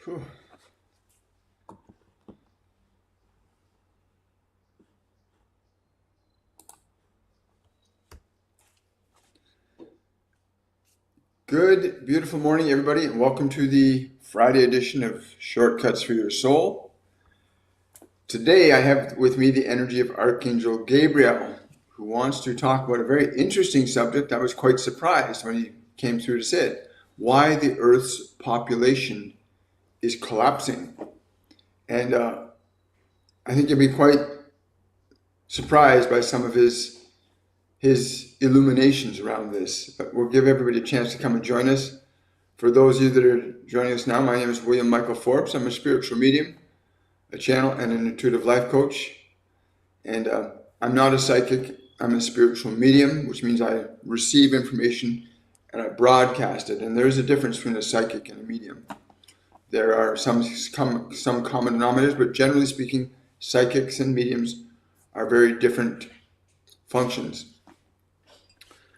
Whew. Good, beautiful morning, everybody, and welcome to the Friday edition of Shortcuts for Your Soul. Today, I have with me the energy of Archangel Gabriel, who wants to talk about a very interesting subject. I was quite surprised when he came through to say it: why the Earth's population is collapsing. And I think you'll be quite surprised by some of his illuminations around this. But we'll give everybody a chance to come and join us. For those of you that are joining us now, my name is William Michael Forbes. I'm a spiritual medium, a channel, and an intuitive life coach. And I'm not a psychic. I'm a spiritual medium, which means I receive information and I broadcast it. And there is a difference between a psychic and a medium. There are some common denominators, but generally speaking, psychics and mediums are very different functions.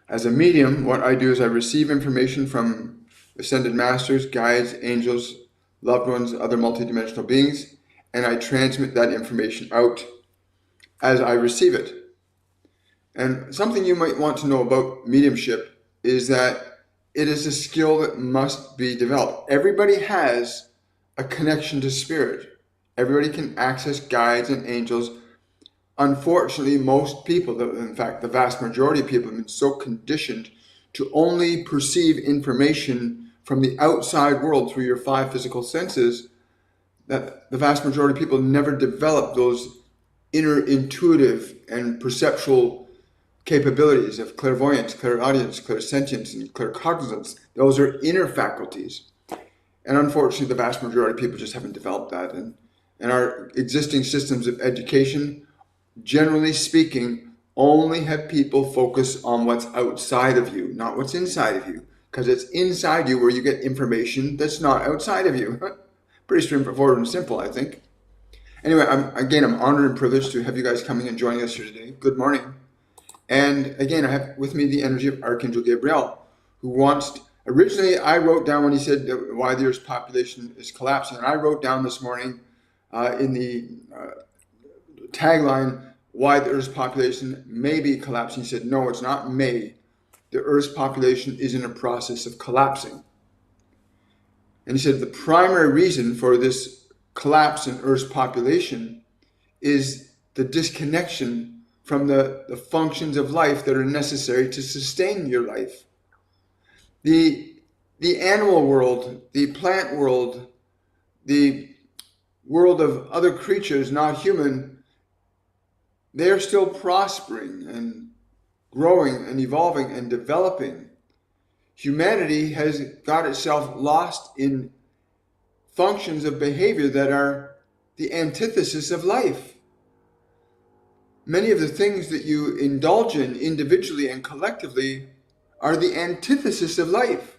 As a medium, what I do is I receive information from ascended masters, guides, angels, loved ones, other multidimensional beings, and I transmit that information out as I receive it. And something you might want to know about mediumship is that it is a skill that must be developed. Everybody has a connection to spirit. Everybody can access guides and angels. Unfortunately, most people, in fact, the vast majority of people, have been so conditioned to only perceive information from the outside world through your five physical senses that the vast majority of people never develop those inner intuitive and perceptual capabilities of clairvoyance, clairaudience, clairsentience, and claircognizance. Those are inner faculties. And unfortunately, the vast majority of people just haven't developed that. And our existing systems of education, generally speaking, only have people focus on what's outside of you, not what's inside of you. Because it's inside you where you get information that's not outside of you. Pretty straightforward and simple, I think. Anyway, I'm honored and privileged to have you guys coming and joining us here today. Good morning. And again, I have with me the energy of Archangel Gabriel, who wants to, originally I wrote down when he said why the Earth's population is collapsing. And I wrote down this morning in the tagline, why the Earth's population may be collapsing. He said, no, it's not may. The Earth's population is in a process of collapsing. And he said the primary reason for this collapse in Earth's population is the disconnection from the functions of life that are necessary to sustain your life. The animal world, the plant world, the world of other creatures, not human, they are still prospering and growing and evolving and developing. Humanity has got itself lost in functions of behavior that are the antithesis of life. Many of the things that you indulge in individually and collectively are the antithesis of life.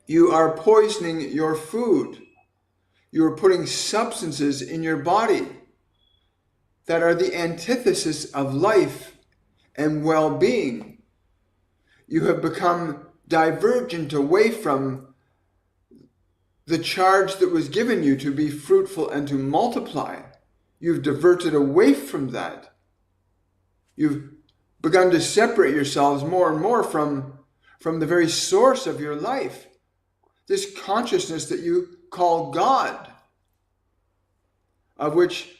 You are poisoning your food. You are putting substances in your body that are the antithesis of life and well-being. You have become divergent away from the charge that was given you to be fruitful and to multiply. You've diverted away from that. You've begun to separate yourselves more and more from the very source of your life, this consciousness that you call God, of which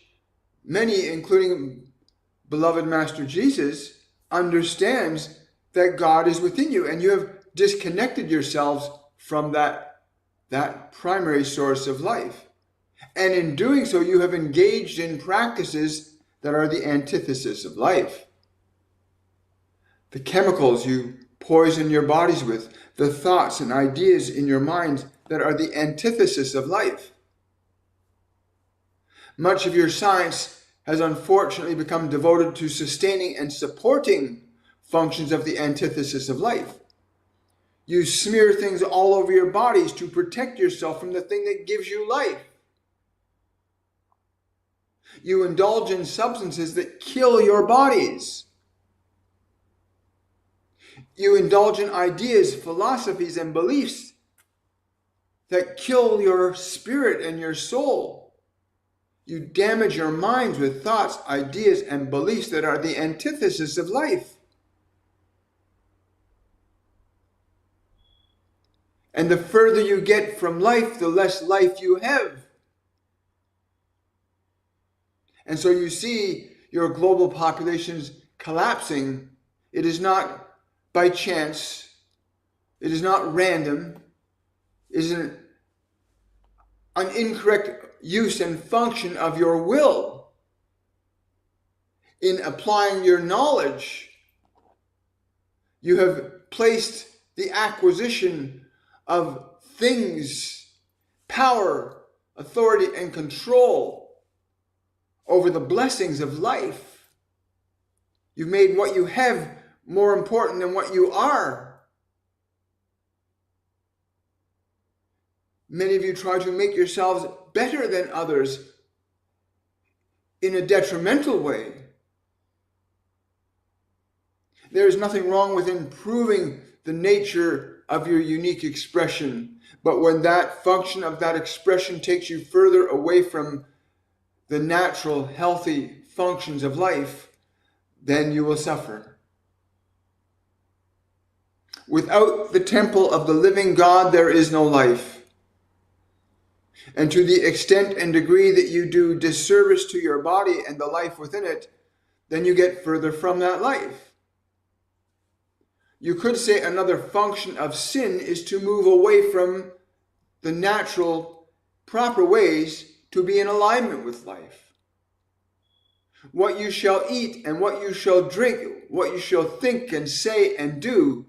many, including beloved Master Jesus, understands that God is within you, and you have disconnected yourselves from that primary source of life. And in doing so, you have engaged in practices that are the antithesis of life. The chemicals you poison your bodies with, the thoughts and ideas in your minds that are the antithesis of life. Much of your science has unfortunately become devoted to sustaining and supporting functions of the antithesis of life. You smear things all over your bodies to protect yourself from the thing that gives you life. You indulge in substances that kill your bodies. You indulge in ideas, philosophies, and beliefs that kill your spirit and your soul. You damage your minds with thoughts, ideas, and beliefs that are the antithesis of life. And the further you get from life, the less life you have. And so you see your global populations collapsing. It is not by chance. It is not random. It is an incorrect use and function of your will in applying your knowledge. You have placed the acquisition of things, power, authority, and control over the blessings of life. You've made what you have more important than what you are. Many of you try to make yourselves better than others in a detrimental way. There is nothing wrong with improving the nature of your unique expression, but when that function of that expression takes you further away from the natural, healthy functions of life, then you will suffer. Without the temple of the living God, there is no life. And to the extent and degree that you do disservice to your body and the life within it, then you get further from that life. You could say another function of sin is to move away from the natural, proper ways to be in alignment with life. What you shall eat and what you shall drink, what you shall think and say and do,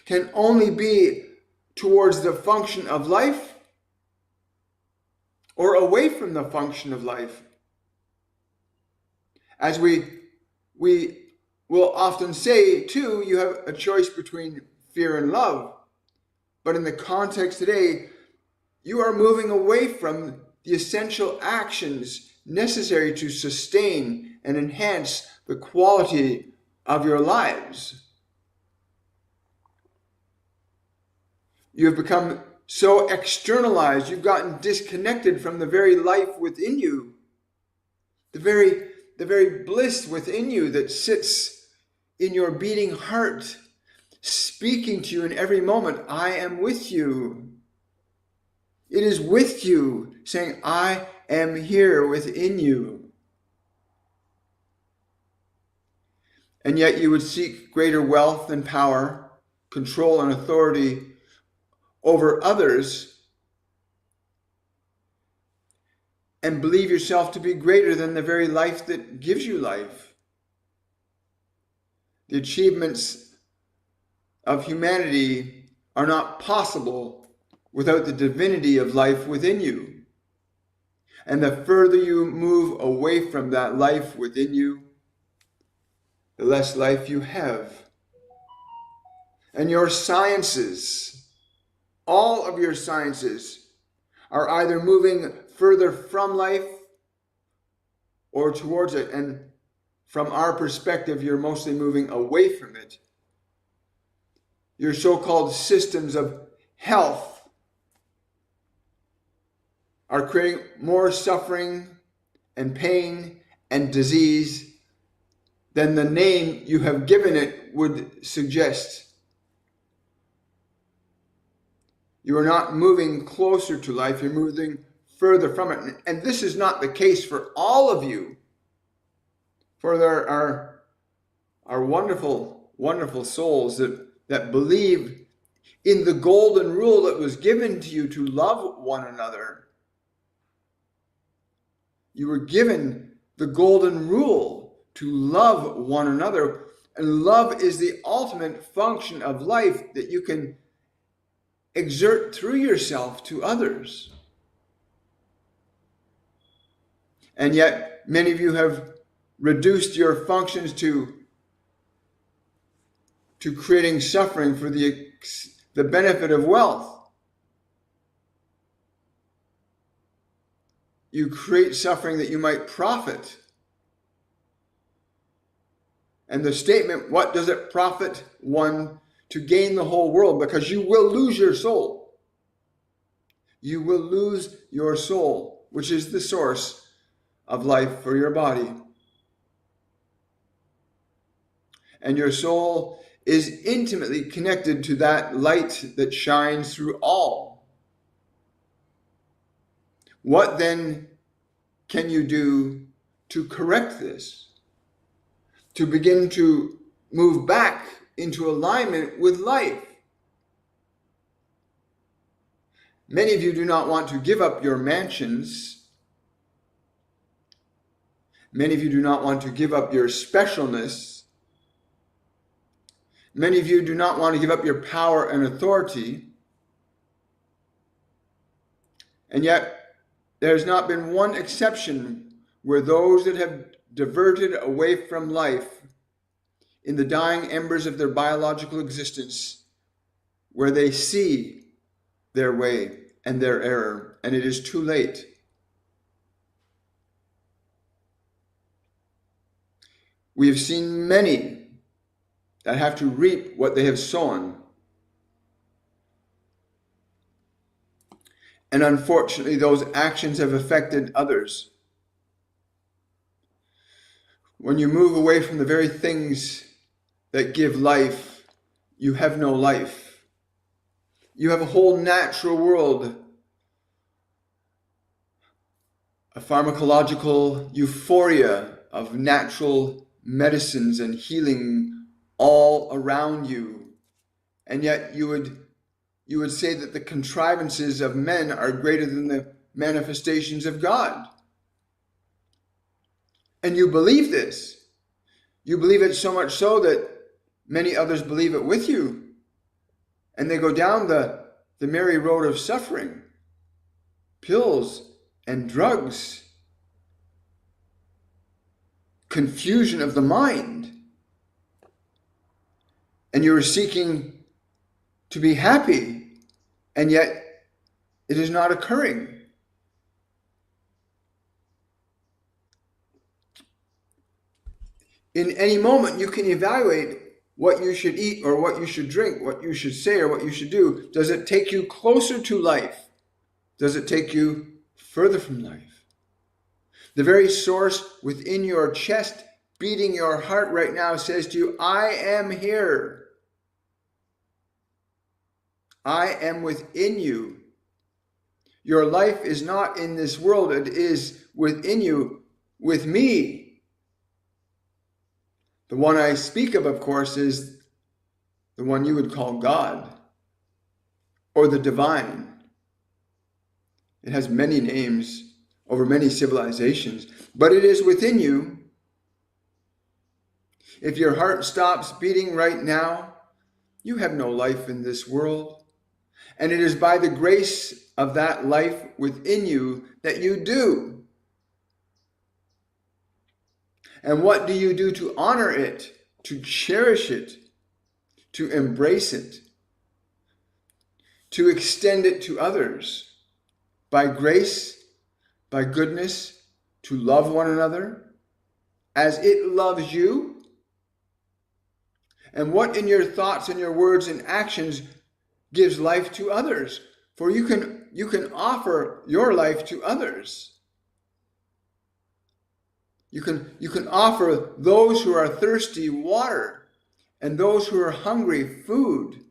can only be towards the function of life or away from the function of life. As we will often say, too, you have a choice between fear and love. But in the context today, you are moving away from the essential actions necessary to sustain and enhance the quality of your lives. You have become so externalized, you've gotten disconnected from the very life within you, the very bliss within you that sits in your beating heart, speaking to you in every moment. I am with you. It is with you, saying, I am here within you. And yet you would seek greater wealth and power, control and authority over others, and believe yourself to be greater than the very life that gives you life. The achievements of humanity are not possible without the divinity of life within you. And the further you move away from that life within you, the less life you have. And your sciences, all of your sciences, are either moving further from life or towards it. And from our perspective, you're mostly moving away from it. Your so-called systems of health are creating more suffering and pain and disease than the name you have given it would suggest. You are not moving closer to life, you're moving further from it. And this is not the case for all of you. For there are wonderful, wonderful souls that believe in the golden rule that was given to you to love one another. You were given the golden rule to love one another. And love is the ultimate function of life that you can exert through yourself to others. And yet, many of you have reduced your functions to creating suffering for the benefit of wealth. You create suffering that you might profit. And the statement, what does it profit one to gain the whole world? Because you will lose your soul. you will lose your soul, which is the source of life for your body. And your soul is intimately connected to that light that shines through all. What then can you do to correct this? To begin to move back into alignment with life? Many of you do not want to give up your mansions. Many of you do not want to give up your specialness. Many of you do not want to give up your power and authority. And yet, there has not been one exception where those that have diverted away from life in the dying embers of their biological existence, where they see their way and their error, and it is too late. We have seen many that have to reap what they have sown. And unfortunately, those actions have affected others. When you move away from the very things that give life, you have no life. You have a whole natural world, a pharmacological euphoria of natural medicines and healing all around you. And yet you would say that the contrivances of men are greater than the manifestations of God. And you believe this. You believe it so much so that many others believe it with you. And they go down the merry road of suffering, pills and drugs, confusion of the mind. And you are seeking to be happy, and yet it is not occurring. In any moment, you can evaluate what you should eat or what you should drink, what you should say or what you should do. Does it take you closer to life? Does it take you further from life? The very source within your chest, beating your heart right now, says to you, I am here. I am within you. Your life is not in this world. It is within you, with me. The one I speak of course, is the one you would call God or the divine. It has many names over many civilizations, but it is within you. If your heart stops beating right now, you have no life in this world. And it is by the grace of that life within you that you do. And what do you do to honor it, to cherish it, to embrace it, to extend it to others? By grace, by goodness, to love one another as it loves you? And what in your thoughts and your words and actions gives life to others? For you can offer your life to others. You can offer those who are thirsty water, and those who are hungry food.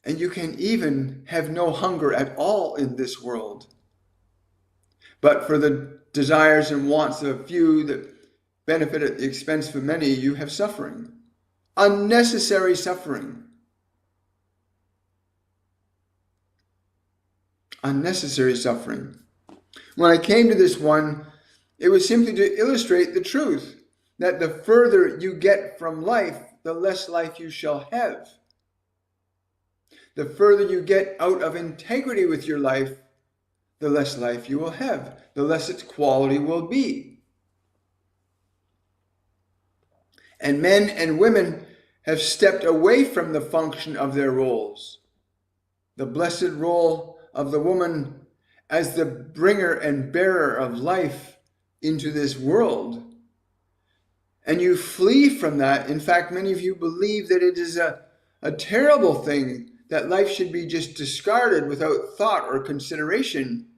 And you can even have no hunger at all in this world. But for the desires and wants of a few that benefit at the expense of many, you have suffering. Unnecessary suffering. Unnecessary suffering. When I came to this one, it was simply to illustrate the truth that the further you get from life, the less life you shall have. The further you get out of integrity with your life, the less life you will have, the less its quality will be. And men and women have stepped away from the function of their roles. The blessed role of the woman as the bringer and bearer of life into this world. And you flee from that. In fact, many of you believe that it is a terrible thing that life should be just discarded without thought or consideration,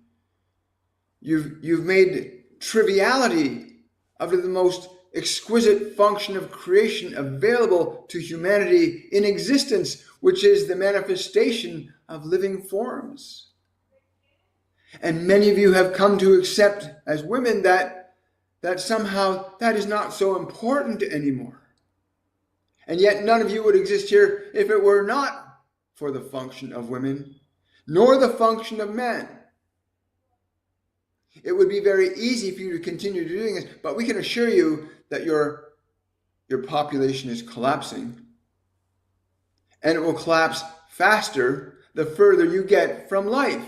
you've made triviality of the most exquisite function of creation available to humanity in existence, which is the manifestation of living forms. And many of you have come to accept as women that somehow that is not so important anymore. And yet none of you would exist here if it were not for the function of women, nor the function of men. It would be very easy for you to continue doing this, but we can assure you that your population is collapsing. And it will collapse faster the further you get from life.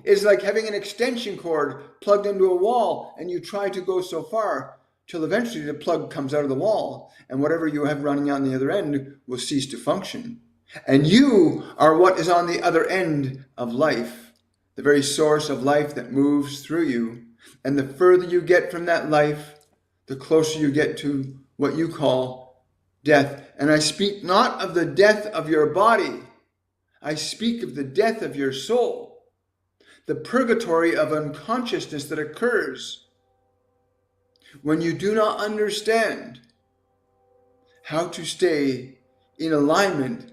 It's like having an extension cord plugged into a wall, and you try to go so far till eventually the plug comes out of the wall, and whatever you have running on the other end will cease to function. And you are what is on the other end of life, the very source of life that moves through you. And the further you get from that life, the closer you get to what you call death. And I speak not of the death of your body. I speak of the death of your soul, the purgatory of unconsciousness that occurs when you do not understand how to stay in alignment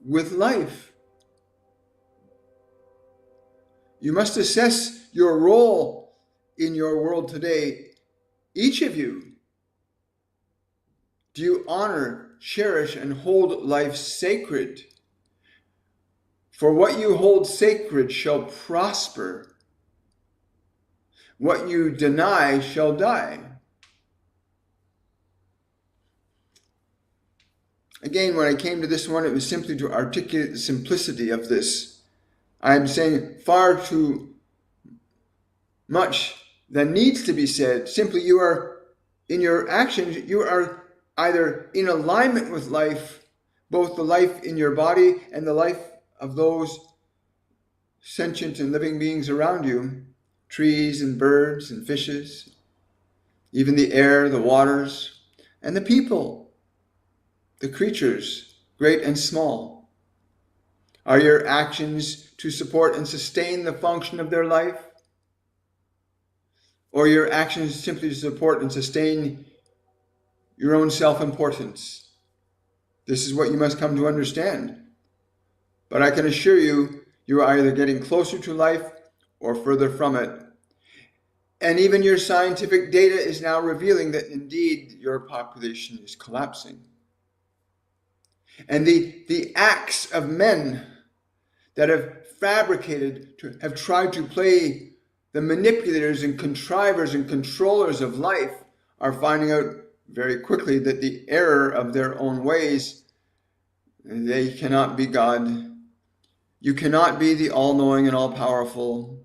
with life. You must assess your role in your world today, each of you. Do you honor, cherish, and hold life sacred? For what you hold sacred shall prosper. What you deny shall die. Again, when I came to this one, it was simply to articulate the simplicity of this. I am saying far too much that needs to be said. Simply, you are, in your actions, you are either in alignment with life, both the life in your body and the life of those sentient and living beings around you, trees and birds and fishes, even the air, the waters, and the people, the creatures, great and small. Are your actions to support and sustain the function of their life? Or your actions simply to support and sustain your own self-importance? This is what you must come to understand. But I can assure you, you are either getting closer to life or further from it. And even your scientific data is now revealing that indeed your population is collapsing. And the acts of men that have fabricated, have tried to play the manipulators and contrivers and controllers of life are finding out very quickly that the error of their own ways, they cannot be God. You cannot be the all-knowing and all-powerful,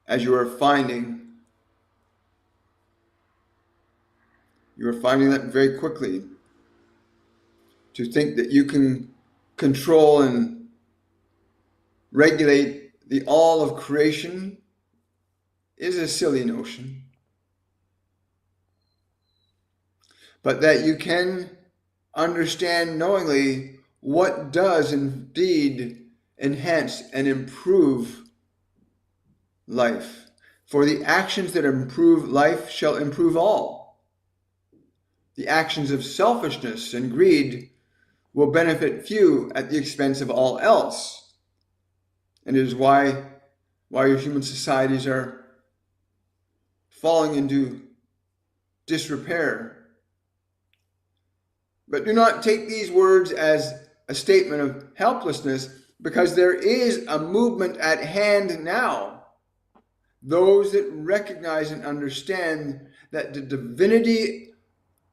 as you are finding. You are finding that very quickly. To think that you can control and regulate the all of creation is a silly notion. But that you can understand knowingly what does indeed enhance and improve life. For the actions that improve life shall improve all. The actions of selfishness and greed will benefit few at the expense of all else. And it is why your human societies are falling into disrepair. But do not take these words as a statement of helplessness, because there is a movement at hand now. Those that recognize and understand that the divinity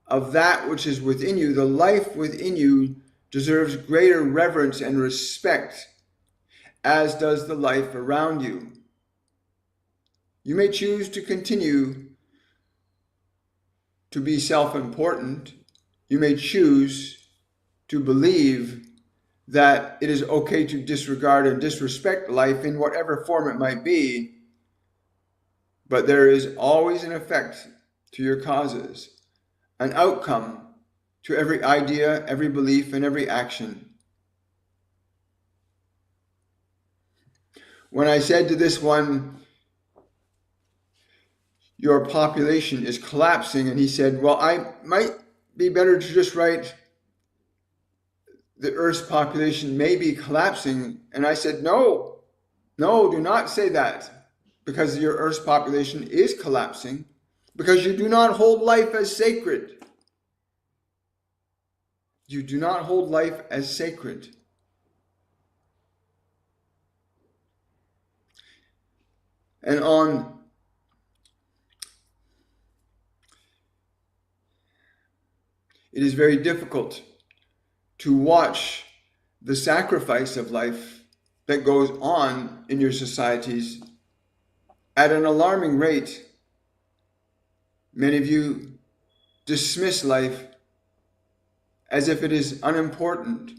of that which is within you, the life within you, deserves greater reverence and respect, as does the life around you. You may choose to continue to be self-important. You may choose to believe that it is okay to disregard and disrespect life in whatever form it might be, but there is always an effect to your causes, an outcome to every idea, every belief, and every action. When I said to this one, your population is collapsing, and he said, well, I might be better to just write the Earth's population may be collapsing. And I said, no, do not say that, because your Earth's population is collapsing, because you do not hold life as sacred. You do not hold life as sacred. And it is very difficult to watch the sacrifice of life that goes on in your societies at an alarming rate. Many of you dismiss life as if it is unimportant.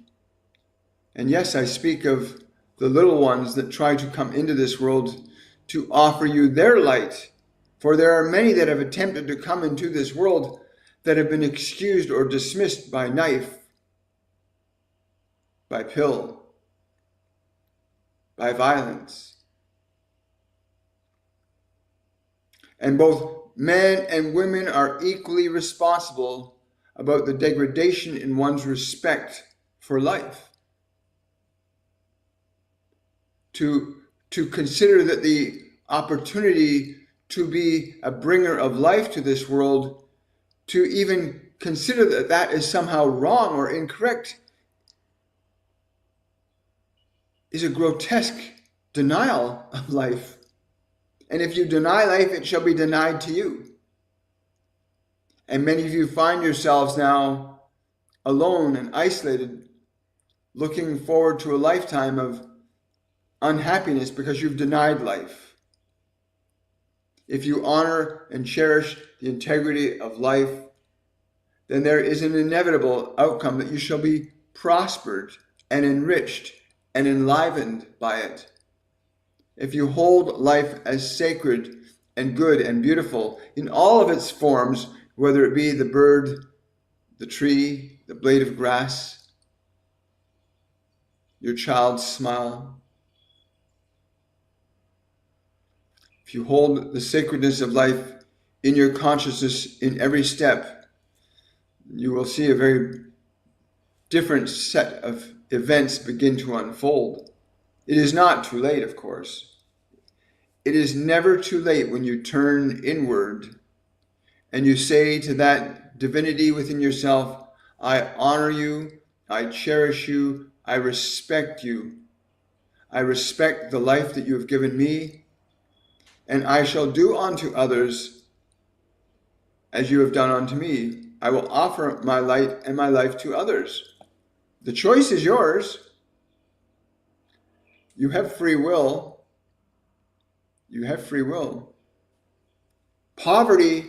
And yes, I speak of the little ones that try to come into this world to offer you their light. For there are many that have attempted to come into this world that have been excused or dismissed by knife, by pill, by violence. And both men and women are equally responsible about the degradation in one's respect for life. To consider that the opportunity to be a bringer of life to this world, to even consider that that is somehow wrong or incorrect, is a grotesque denial of life. And if you deny life, it shall be denied to you. And many of you find yourselves now alone and isolated, looking forward to a lifetime of unhappiness because you've denied life. If you honor and cherish the integrity of life, then there is an inevitable outcome that you shall be prospered and enriched and enlivened by it. If you hold life as sacred and good and beautiful in all of its forms, whether it be the bird, the tree, the blade of grass, your child's smile, if you hold the sacredness of life in your consciousness in every step, you will see a very different set of events begin to unfold. It is not too late, of course. It is never too late when you turn inward and you say to that divinity within yourself, I honor you, I cherish you, I respect you. I respect the life that you have given me, and I shall do unto others as you have done unto me. I will offer my light and my life to others. The choice is yours. You have free will. You have free will. Poverty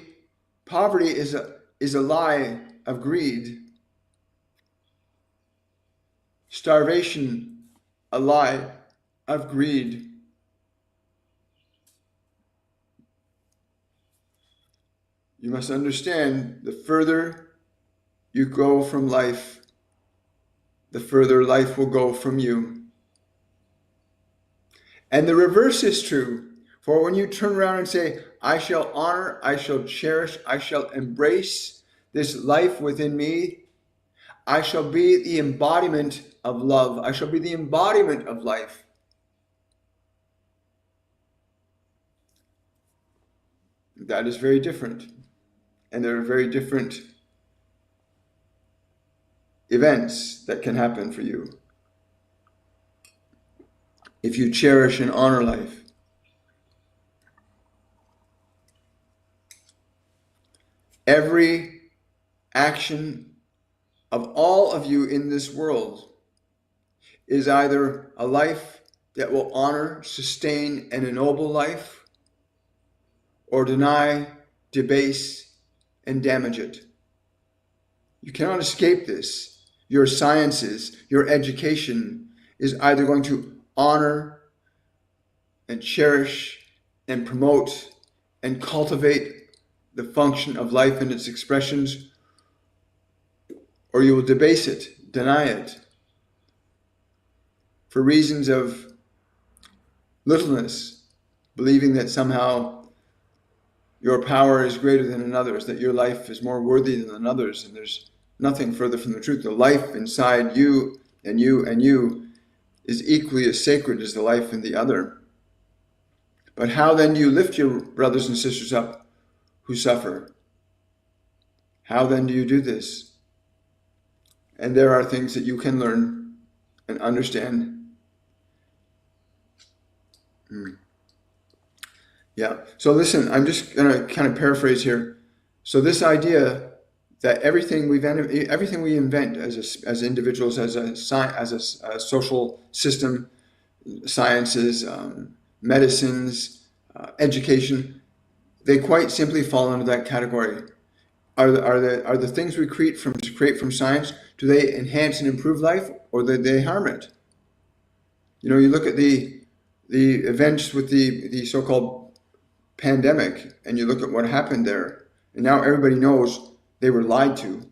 is a lie of greed. Starvation, a lie of greed. You must understand, the further you go from life, the further life will go from you. And the reverse is true. For when you turn around and say, I shall honor, I shall cherish, I shall embrace this life within me, I shall be the embodiment of love. I shall be the embodiment of life. That is very different. And there are very different events that can happen for you if you cherish and honor life. Every action of all of you in this world is either a life that will honor, sustain, and ennoble life, or deny, debase, and damage it. You cannot escape this. Your sciences, your education is either going to honor and cherish and promote and cultivate the function of life and its expressions, or you will debase it, deny it, for reasons of littleness, believing that somehow your power is greater than another's, that your life is more worthy than another's, and there's nothing further from the truth. The life inside you and you and you is equally as sacred as the life in the other. But how then do you lift your brothers and sisters up who suffer? How then do you do this? And there are things that you can learn and understand. Yeah. So listen, I'm just going to kind of paraphrase here. So this idea that everything we invent as individuals, as a social system, sciences, medicines, education, they quite simply fall under that category. Are the things we create from science, do they enhance and improve life, or do they harm it? You look at the events with the so-called pandemic, and you look at what happened there, and now everybody knows they were lied to.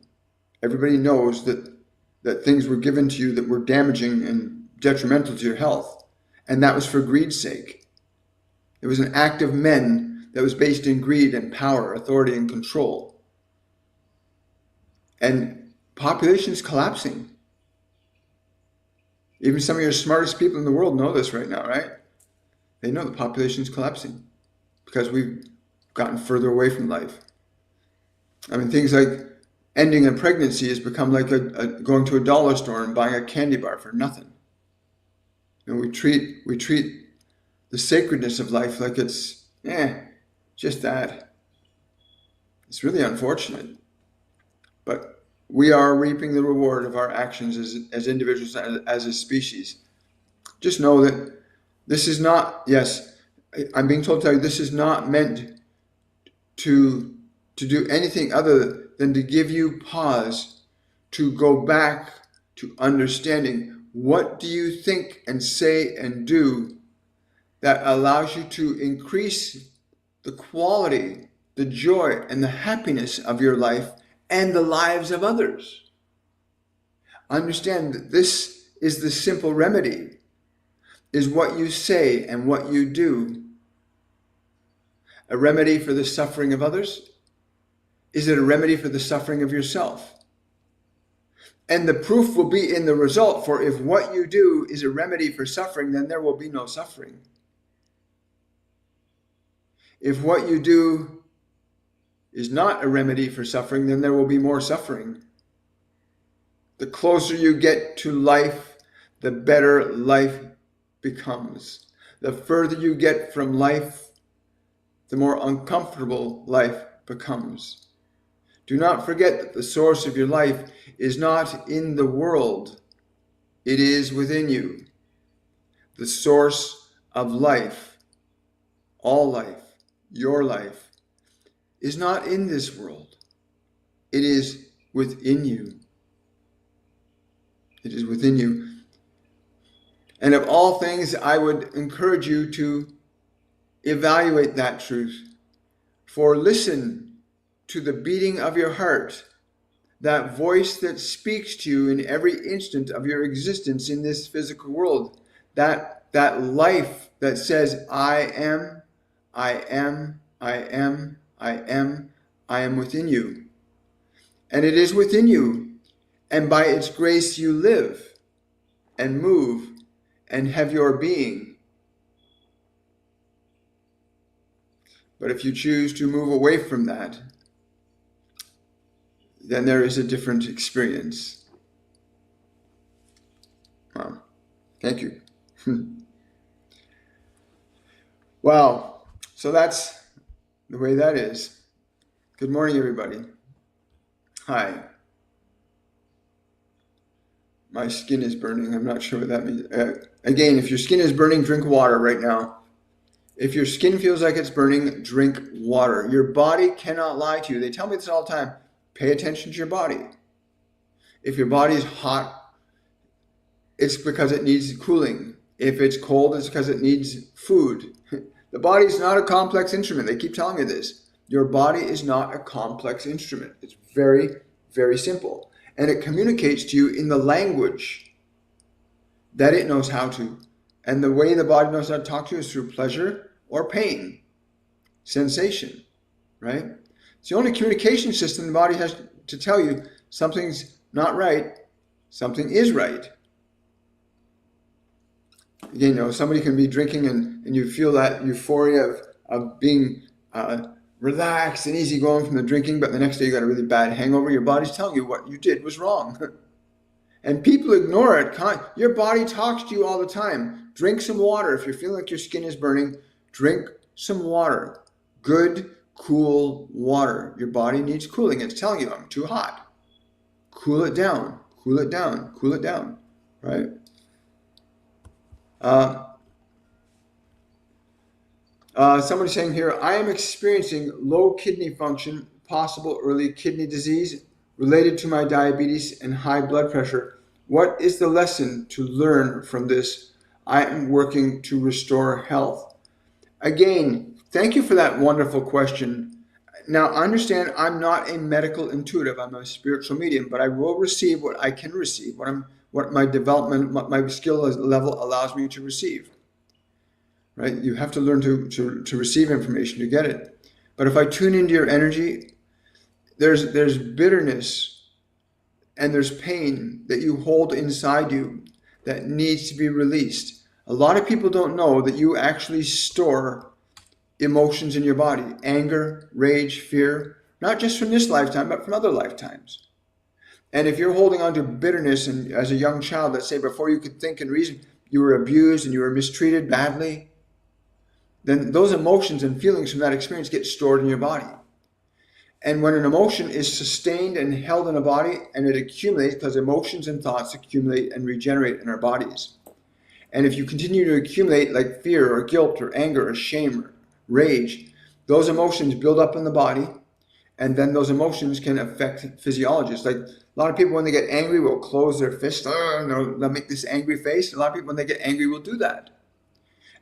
Everybody knows that things were given to you that were damaging and detrimental to your health, and that was for greed's sake. It was an act of men that was based in greed and power, authority and control. And population is collapsing. Even some of your smartest people in the world know this right now, right? They know the population is collapsing because we've gotten further away from life. I mean, things like ending a pregnancy has become like going to a dollar store and buying a candy bar for nothing. And we treat the sacredness of life like it's just that. It's really unfortunate. But we are reaping the reward of our actions as individuals, as a species. Just know that this is not, yes, I'm being told to tell you, this is not meant to do anything other than to give you pause, to go back to understanding what do you think and say and do that allows you to increase the quality, the joy, and the happiness of your life and the lives of others. Understand that this is the simple remedy, is what you say and what you do. A remedy for the suffering of others? Is it a remedy for the suffering of yourself? And the proof will be in the result, for if what you do is a remedy for suffering, then there will be no suffering. If what you do is not a remedy for suffering, then there will be more suffering. The closer you get to life, the better life becomes. The further you get from life, the more uncomfortable life becomes. Do not forget that the source of your life is not in the world. It is within you. The source of life, all life, your life, is not in this world. It is within you. It is within you. And of all things, I would encourage you to evaluate that truth. For listen to the beating of your heart, that voice that speaks to you in every instant of your existence in this physical world, that life that says, I am, I am, I am, I am within you. And it is within you, and by its grace you live and move and have your being. But if you choose to move away from that, then there is a different experience. Wow. Thank you. Wow. So that's the way that is. Good morning, everybody. Hi. My skin is burning. I'm not sure what that means. Again, if your skin is burning, drink water right now. If your skin feels like it's burning, drink water. Your body cannot lie to you. They tell me this all the time. Pay attention to your body. If your body is hot, it's because it needs cooling. If it's cold, it's because it needs food. The body is not a complex instrument. They keep telling me this. Your body is not a complex instrument. It's very, very simple. and it communicates to you in the language that it knows how to. And the way the body knows how to talk to you is through pleasure or pain, sensation, right? It's the only communication system the body has to tell you something's not right, something is right. Again, somebody can be drinking and you feel that euphoria of being relaxed and easygoing from the drinking, but the next day you got a really bad hangover. Your body's telling you what you did was wrong. And people ignore it. Your body talks to you all the time. Drink some water. If you're feeling like your skin is burning, drink some water. Good, cool water. Your body needs cooling. It's telling you, I'm too hot. Cool it down, cool it down, cool it down, right? Somebody's saying here, I am experiencing low kidney function, possible early kidney disease related to my diabetes and high blood pressure. What is the lesson to learn from this? I am working to restore health. Again, thank you for that wonderful question. Now, understand I'm not a medical intuitive. I'm a spiritual medium, but I will receive what I can receive, what my development, what my skill level allows me to receive. Right? You have to learn to receive information to get it. But if I tune into your energy, there's bitterness and there's pain that you hold inside you that needs to be released. A lot of people don't know that you actually store emotions in your body, anger, rage, fear, not just from this lifetime, but from other lifetimes. And if you're holding on to bitterness, and as a young child, let's say before you could think and reason, you were abused and you were mistreated badly, then those emotions and feelings from that experience get stored in your body. And when an emotion is sustained and held in a body, and it accumulates, because emotions and thoughts accumulate and regenerate in our bodies. And if you continue to accumulate like fear or guilt or anger or shame or rage, those emotions build up in the body, and then those emotions can affect physiology. It's like a lot of people, when they get angry, will close their fists. They'll make this angry face. A lot of people, when they get angry, will do that.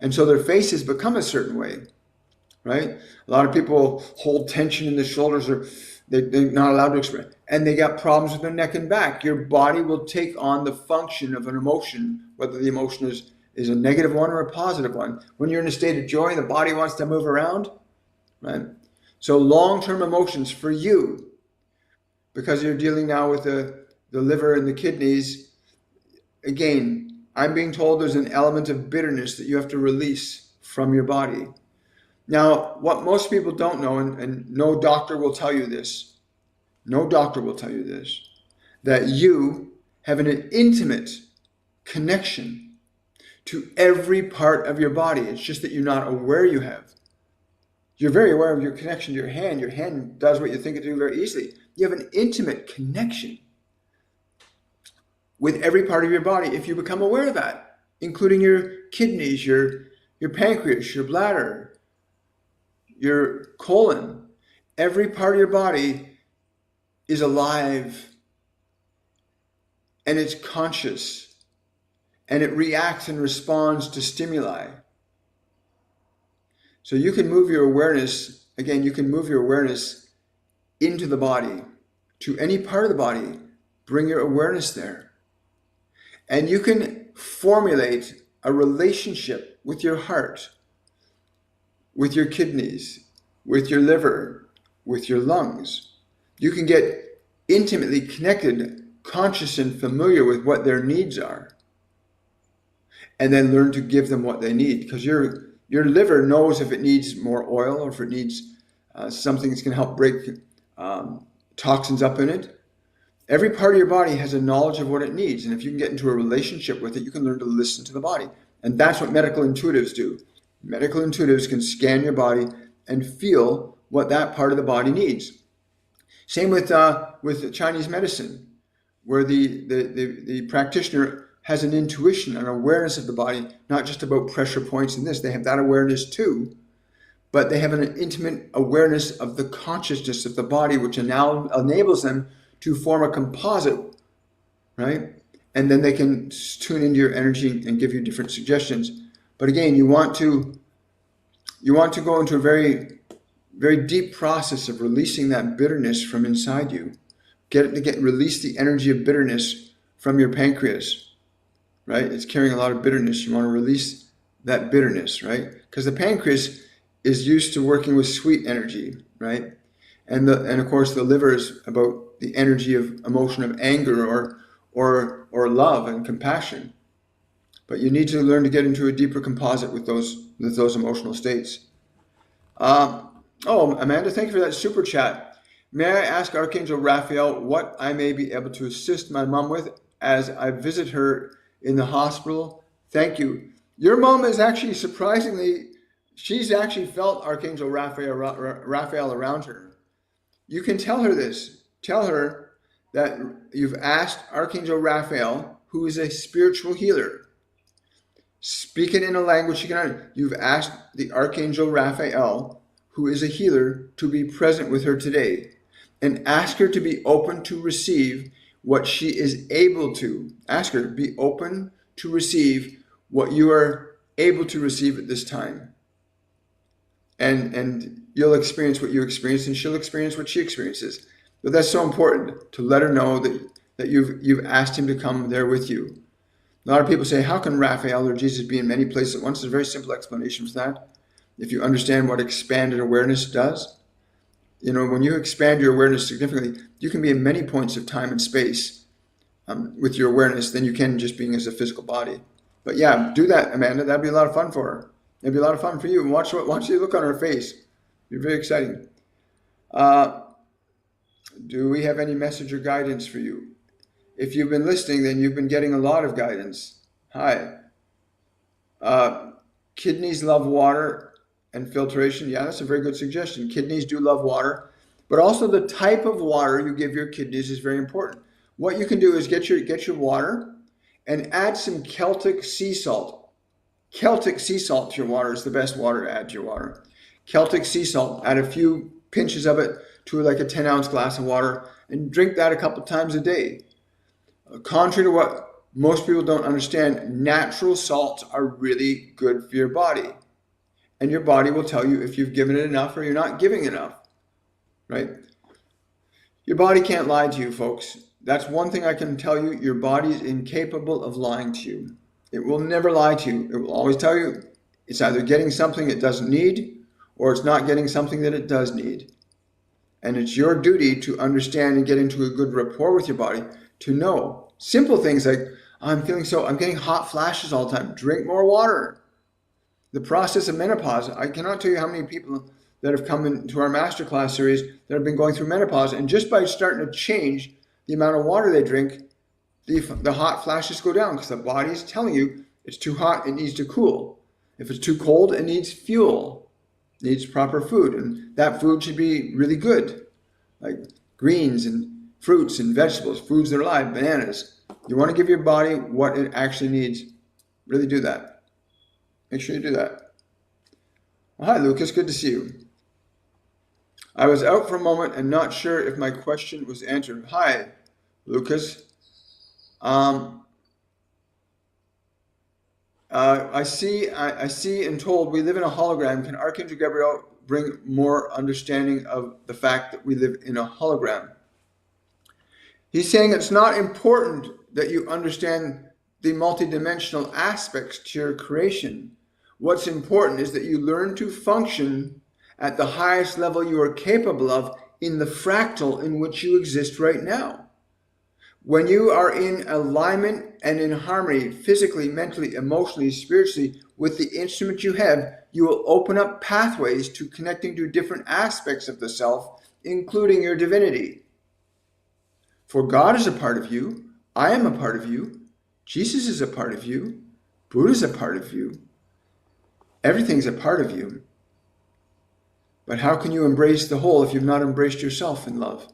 And so their faces become a certain way, right? A lot of people hold tension in the shoulders, or they're not allowed to express, and they got problems with their neck and back. Your body will take on the function of an emotion, whether the emotion is a negative one or a positive one. When you're in a state of joy, the body wants to move around, right? So long-term emotions for you, because you're dealing now with the liver and the kidneys, again, I'm being told there's an element of bitterness that you have to release from your body. Now, what most people don't know, and no doctor will tell you this, that you have an intimate connection to every part of your body. It's just that you're not aware you have. You're very aware of your connection to your hand. Your hand does what you think it do very easily. You have an intimate connection with every part of your body if you become aware of that, including your kidneys, your pancreas, your bladder, your colon. Every part of your body is alive, and it's conscious, and it reacts and responds to stimuli. So you can move your awareness, again, you can move your awareness into the body, to any part of the body. Bring your awareness there. And you can formulate a relationship with your heart, with your kidneys, with your liver, with your lungs. You can get intimately connected, conscious and familiar with what their needs are, and then learn to give them what they need, because your liver knows if it needs more oil or if it needs something that's going to help break toxins up in it. Every part of your body has a knowledge of what it needs, and if you can get into a relationship with it, you can learn to listen to the body. And that's what medical intuitives do. Medical intuitives can scan your body and feel what that part of the body needs. Same with Chinese medicine, where the practitioner has an intuition, an awareness of the body, not just about pressure points and this. They have that awareness too, but they have an intimate awareness of the consciousness of the body, which now enables them to form a composite, right? And then they can tune into your energy and give you different suggestions. But again, you want to go into a very, very deep process of releasing that bitterness from inside you. get it to release the energy of bitterness from your pancreas, right? It's carrying a lot of bitterness. You want to release that bitterness, right? Because the pancreas is used to working with sweet energy, right? And of course the liver is about the energy of emotion of anger or love and compassion. But you need to learn to get into a deeper composite with those emotional states. Oh, Amanda, thank you for that super chat. May I ask Archangel Raphael what I may be able to assist my mom with as I visit her in the hospital? Thank you. Your mom is actually surprisingly, she's actually felt Archangel Raphael around her. You can tell her this. Tell her that you've asked Archangel Raphael, who is a spiritual healer. Speak it in a language she can understand. You've asked the Archangel Raphael, who is a healer, to be present with her today, and ask her to be open to receive what she is able to. Ask her to be open to receive what you are able to receive at this time. And you'll experience what you experience, and she'll experience what she experiences. But that's so important, to let her know that you've asked him to come there with you. A lot of people say, how can Raphael or Jesus be in many places at once? There's a very simple explanation for that. If you understand what expanded awareness does, when you expand your awareness significantly, you can be in many points of time and space with your awareness than you can just being as a physical body. But yeah, do that, Amanda. That'd be a lot of fun for her. It'd be a lot of fun for you. And watch the look on her face. It'd be very exciting. Do we have any message or guidance for you? If you've been listening, then you've been getting a lot of guidance. Hi. Kidneys love water and filtration. Yeah, that's a very good suggestion. Kidneys do love water, but also the type of water you give your kidneys is very important. What you can do is get your water and add some Celtic sea salt. Celtic sea salt to your water is the best water to add to your water. Celtic sea salt, add a few pinches of it to like a 10-ounce glass of water and drink that a couple times a day. Contrary to what most people don't understand, natural salts are really good for your body. And your body will tell you if you've given it enough or you're not giving enough, right? Your body can't lie to you, folks. That's one thing I can tell you. Your body is incapable of lying to you. It will never lie to you. It will always tell you it's either getting something it doesn't need or it's not getting something that it does need. And it's your duty to understand and get into a good rapport with your body to know simple things like, I'm getting hot flashes all the time. Drink more water. The process of menopause. I cannot tell you how many people that have come into our masterclass series that have been going through menopause, and just by starting to change the amount of water they drink, the hot flashes go down because the body is telling you it's too hot, it needs to cool. If it's too cold, it needs fuel, it needs proper food, and that food should be really good, like greens and fruits and vegetables, foods that are alive, bananas. You want to give your body what it actually needs. Really do that. Make sure you do that. Well, hi, Lucas. Good to see you. I was out for a moment and not sure if my question was answered. Hi, Lucas. I see and told we live in a hologram. Can Archangel Gabriel bring more understanding of the fact that we live in a hologram? He's saying it's not important that you understand the multidimensional aspects to your creation. What's important is that you learn to function at the highest level you are capable of in the fractal in which you exist right now. When you are in alignment and in harmony, physically, mentally, emotionally, spiritually, with the instrument you have, you will open up pathways to connecting to different aspects of the self, including your divinity. For God is a part of you, I am a part of you, Jesus is a part of you, Buddha is a part of you. Everything's a part of you. But how can you embrace the whole if you've not embraced yourself in love?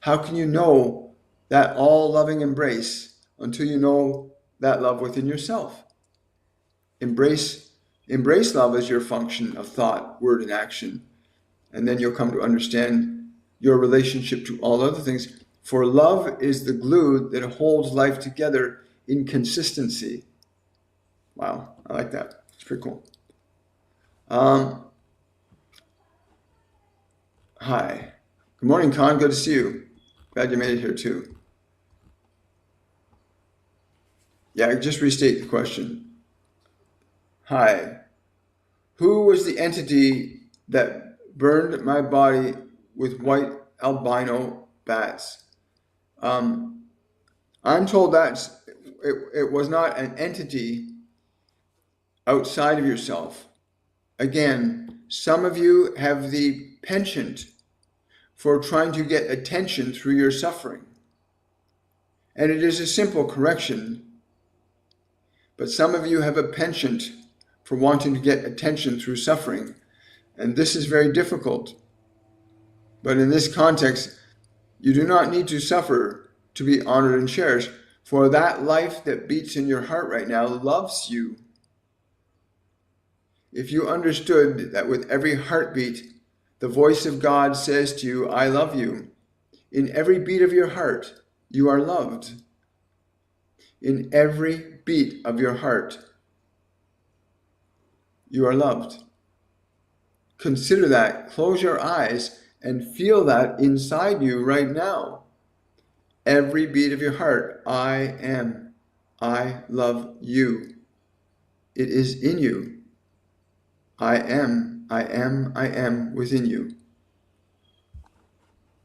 How can you know that all-loving embrace until you know that love within yourself? Embrace love as your function of thought, word, and action. And then you'll come to understand your relationship to all other things. For love is the glue that holds life together in consistency. Wow, I like that. It's pretty cool. Hi. Good morning, Con. Good to see you. Glad you made it here too. Yeah, just restate the question. Hi. Who was the entity that burned my body with white albino bats? I'm told that it was not an entity outside of yourself. Again, some of you have the penchant for trying to get attention through your suffering. And it is a simple correction. But some of you have a penchant for wanting to get attention through suffering. And this is very difficult. But in this context, you do not need to suffer to be honored and cherished. For that life that beats in your heart right now loves you. If you understood that with every heartbeat, the voice of God says to you, I love you. In every beat of your heart, you are loved. In every beat of your heart, you are loved. Consider that. Close your eyes and feel that inside you right now. Every beat of your heart, I am. I love you. It is in you. I am within you.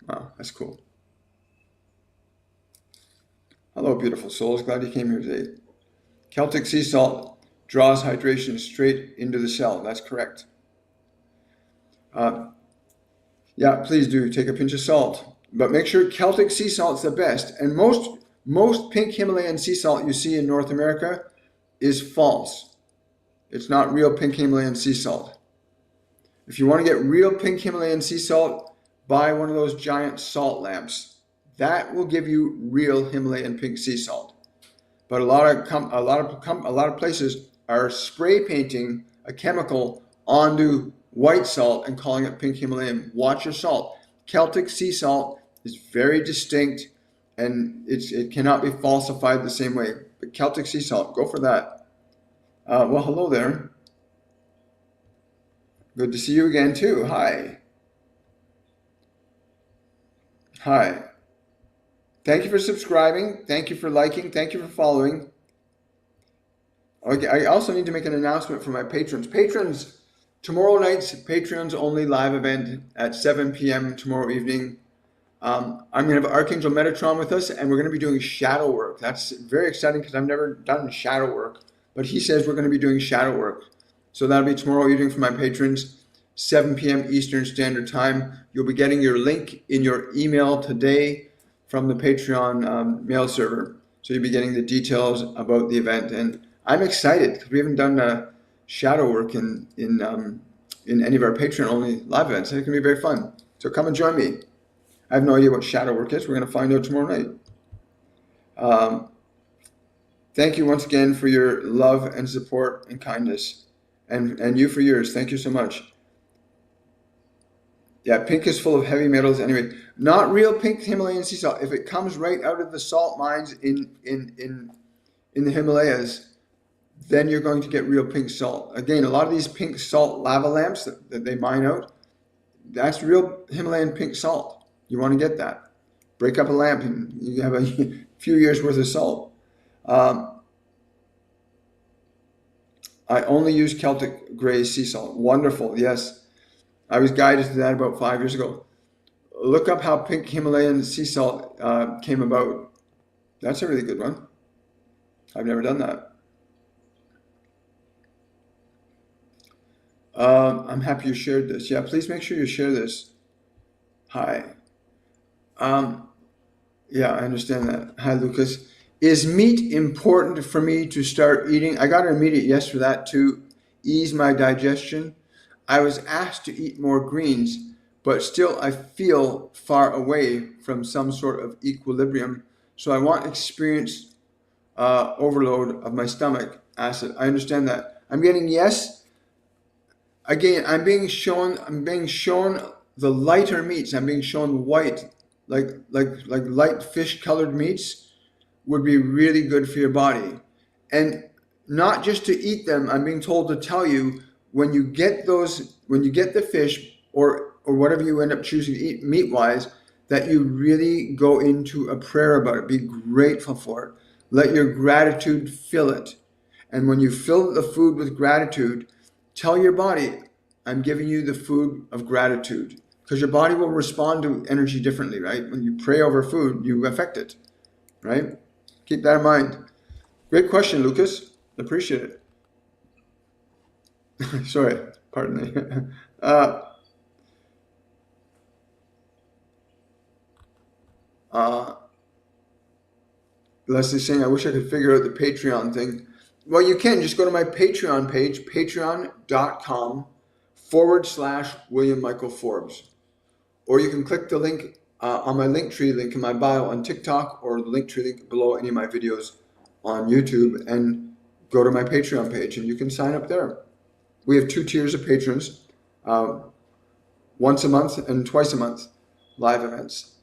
Wow, that's cool. Hello, beautiful souls. Glad you came here today. Celtic sea salt draws hydration straight into the cell. That's correct. Yeah, please do take a pinch of salt. But make sure Celtic sea salt's the best. And most pink Himalayan sea salt you see in North America is false. It's not real pink Himalayan sea salt. If you want to get real pink Himalayan sea salt, buy one of those giant salt lamps. That will give you real Himalayan pink sea salt. But a lot of places are spray painting a chemical onto white salt and calling it pink Himalayan. Watch your salt. Celtic sea salt is very distinct, and it cannot be falsified the same way. But Celtic sea salt, go for that. Well, hello there. Good to see you again too. Hi. Hi. Thank you for subscribing. Thank you for liking. Thank you for following. Okay, I also need to make an announcement for my patrons. Patrons, tomorrow night's Patreons only live event at 7 p.m. tomorrow evening. I'm going to have Archangel Metatron with us, and we're going to be doing shadow work. That's very exciting because I've never done shadow work, but he says we're going to be doing shadow work. So that'll be tomorrow evening for my patrons, 7 p.m. Eastern Standard Time. You'll be getting your link in your email today from the Patreon mail server. So you'll be getting the details about the event. And I'm excited because we haven't done shadow work in any of our Patreon-only live events. It's going to be very fun. So come and join me. I have no idea what shadow work is. We're going to find out tomorrow night. Thank you once again for your love and support and kindness. And you for yours. Thank you so much. Yeah, pink is full of heavy metals anyway. Not real pink Himalayan sea salt. If it comes right out of the salt mines in the Himalayas, then you're going to get real pink salt. Again, a lot of these pink salt lava lamps that they mine out, that's real Himalayan pink salt. You want to get that. Break up a lamp and you have a few years worth of salt. I only use Celtic gray sea salt. Wonderful, yes. I was guided to that about 5 years ago. Look up how pink Himalayan sea salt came about. That's a really good one. I've never done that. I'm happy you shared this. Yeah, please make sure you share this. Hi. Yeah, I understand that. Hi, Lucas. Is meat important for me to start eating? I got an immediate yes for that to ease my digestion. I was asked to eat more greens, but still I feel far away from some sort of equilibrium. So I want experience overload of my stomach acid. I understand that. I'm getting yes. Again, I'm being shown the lighter meats. I'm being shown white, like light fish colored meats would be really good for your body. And not just to eat them, I'm being told to tell you when you get the fish or whatever you end up choosing to eat meat-wise, that you really go into a prayer about it. Be grateful for it. Let your gratitude fill it. And when you fill the food with gratitude, tell your body, I'm giving you the food of gratitude. Because your body will respond to energy differently, right? When you pray over food, you affect it, right? Keep that in mind. Great question, Lucas. Appreciate it. Sorry, pardon me. Leslie's saying, I wish I could figure out the Patreon thing. Well, you can. Just go to my Patreon page, patreon.com/William Michael Forbes. Or you can click the link on my Linktree link in my bio on TikTok, or the Linktree link below any of my videos on YouTube, and go to my Patreon page, and you can sign up there. We have 2 tiers of patrons, once a month and twice a month, live events.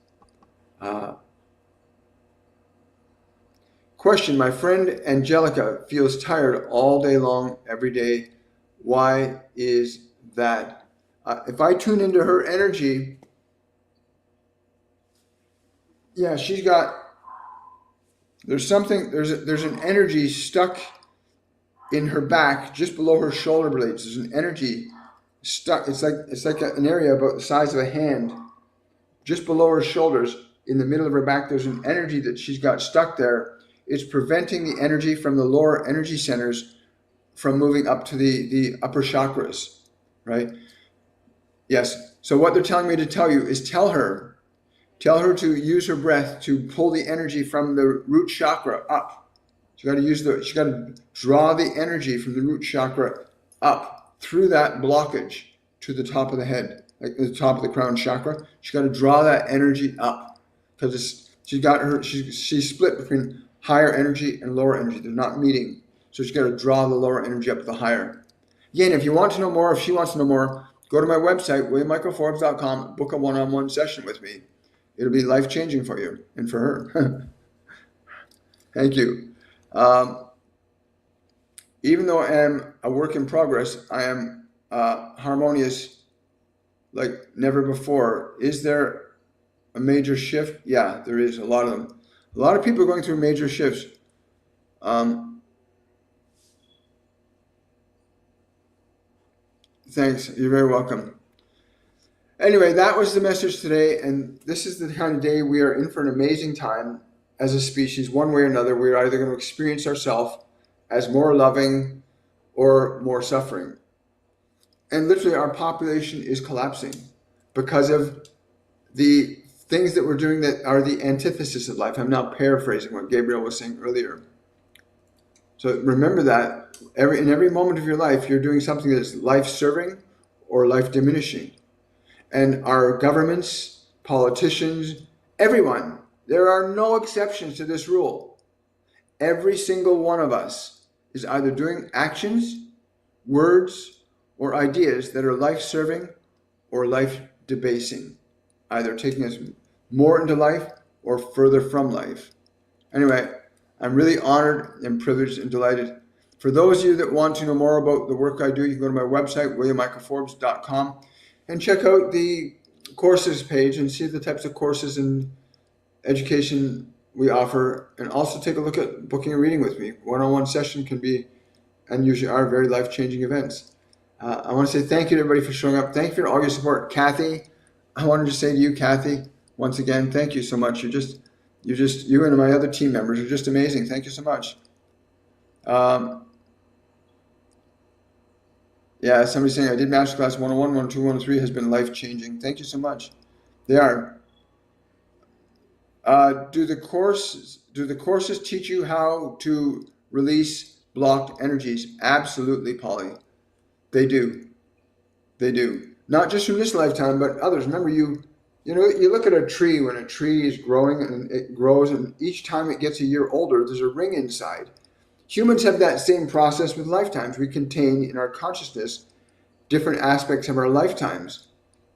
Question, my friend Angelica feels tired all day long, every day. Why is that? If I tune into her energy, yeah, there's an energy stuck in her back, just below her shoulder blades. There's an energy stuck. It's like an area about the size of a hand, just below her shoulders, in the middle of her back. There's an energy that she's got stuck there. It's preventing the energy from the lower energy centers from moving up to the upper chakras, right? Yes. So what they're telling me to tell you is tell her to use her breath to pull the energy from the root chakra up. She got to draw the energy from the root chakra up through that blockage to the top of the head, like the top of the crown chakra. She got to draw that energy up, because she's split between higher energy and lower energy. They're not meeting. So she's got to draw the lower energy up to the higher. Again, if you want to know more, if she wants to know more, go to my website, WilliamMichaelForbes.com, book a one-on-one session with me. It'll be life-changing for you and for her. Thank you. Even though I am a work in progress, I am harmonious like never before. Is there a major shift? Yeah, there is. A lot of them. A lot of people are going through major shifts. Thanks. You're very welcome. Anyway, that was the message today, and this is the kind of day we are in for an amazing time as a species. One way or another, we're either going to experience ourselves as more loving or more suffering. And literally, our population is collapsing because of the things that we're doing that are the antithesis of life. I'm now paraphrasing what Gabriel was saying earlier. So remember that in every moment of your life, you're doing something that's life-serving or life-diminishing. And our governments, politicians, everyone, there are no exceptions to this rule. Every single one of us is either doing actions, words, or ideas that are life-serving or life-debasing, either taking us more into life or further from life. Anyway, I'm really honored and privileged and delighted. For those of you that want to know more about the work I do, you can go to my website, WilliamMichaelForbes.com, and check out the courses page and see the types of courses and education we offer, and also take a look at booking a reading with me. One-on-one session can be, and usually are, very life-changing events. I want to say thank you to everybody for showing up. Thank you for all your support. Kathy, I wanted to say to you, Kathy, once again, thank you so much. You and my other team members are just amazing. Thank you so much. Yeah, somebody's saying I did Masterclass 101, 102, 103 has been life-changing. Thank you so much. They are. Do the courses teach you how to release blocked energies? Absolutely, Polly. They do. They do. Not just from this lifetime, but others. Remember, you look at a tree. When a tree is growing and it grows, and each time it gets a year older, there's a ring inside. Humans have that same process with lifetimes. We contain in our consciousness different aspects of our lifetimes,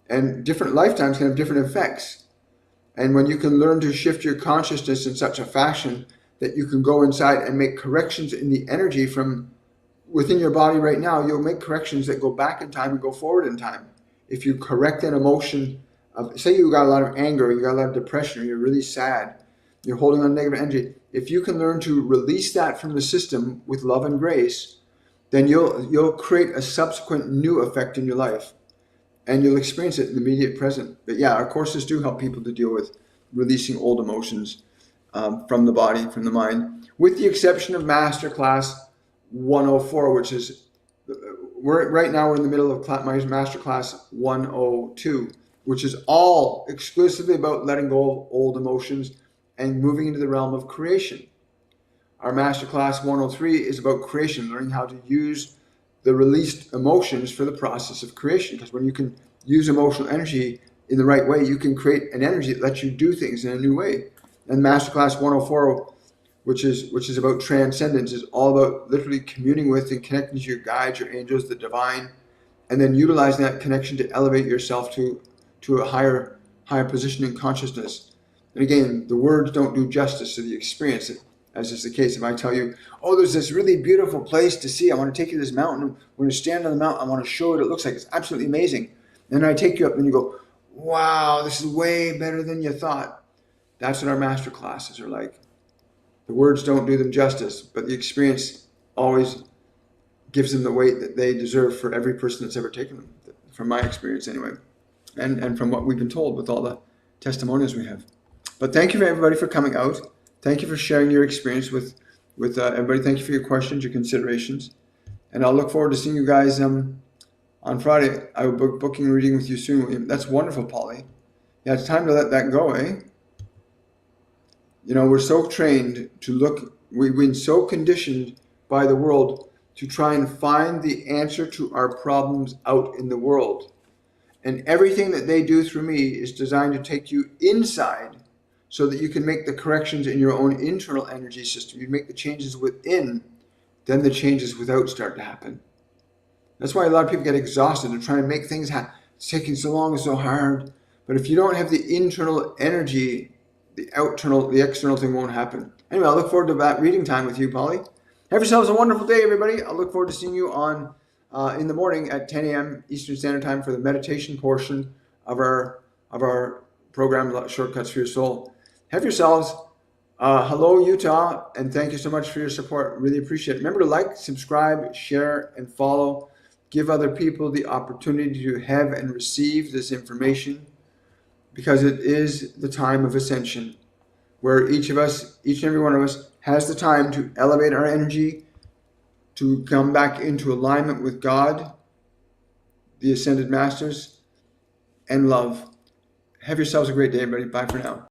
and different lifetimes can have different effects. And when you can learn to shift your consciousness in such a fashion that you can go inside and make corrections in the energy from within your body right now, you'll make corrections that go back in time and go forward in time. If you correct an emotion say you got a lot of anger, you got a lot of depression, or you're really sad, you're holding on negative energy. If you can learn to release that from the system with love and grace, then you'll create a subsequent new effect in your life, and you'll experience it in the immediate present. But yeah, our courses do help people to deal with releasing old emotions from the body, from the mind, with the exception of Masterclass 104, which is right now we're in the middle of my Masterclass 102, which is all exclusively about letting go of old emotions and moving into the realm of creation. Our Masterclass 103 is about creation, learning how to use the released emotions for the process of creation. Because when you can use emotional energy in the right way, you can create an energy that lets you do things in a new way. And Masterclass 104, which is about transcendence, is all about literally communing with and connecting to your guides, your angels, the divine, and then utilizing that connection to elevate yourself to a higher position in consciousness. And again, the words don't do justice to the experience, as is the case. If I tell you, oh, there's this really beautiful place to see, I want to take you to this mountain, we're going to stand on the mountain, I want to show what it looks like, it's absolutely amazing. And then I take you up and you go, wow, this is way better than you thought. That's what our master classes are like. The words don't do them justice, but the experience always gives them the weight that they deserve for every person that's ever taken them, from my experience anyway, and from what we've been told with all the testimonials we have. But thank you for everybody for coming out. Thank you for sharing your experience with everybody. Thank you for your questions, your considerations. And I'll look forward to seeing you guys on Friday. I will be booking a reading with you soon. That's wonderful, Polly. Yeah, it's time to let that go, eh? You know, we're so trained to look, we've been so conditioned by the world to try and find the answer to our problems out in the world. And everything that they do through me is designed to take you inside so that you can make the corrections in your own internal energy system. You make the changes within, then the changes without start to happen. That's why a lot of people get exhausted. They're trying to make things happen. It's taking so long and so hard. But if you don't have the internal energy, the external thing won't happen. Anyway, I look forward to that reading time with you, Polly. Have yourselves a wonderful day, everybody. I look forward to seeing you on in the morning at 10 a.m. Eastern Standard Time for the meditation portion of our program, Shortcuts for Your Soul. Have yourselves hello, Utah, and thank you so much for your support. Really appreciate it. Remember to like, subscribe, share, and follow. Give other people the opportunity to have and receive this information, because it is the time of ascension, where each and every one of us has the time to elevate our energy, to come back into alignment with God, the Ascended Masters, and love. Have yourselves a great day, everybody. Bye for now.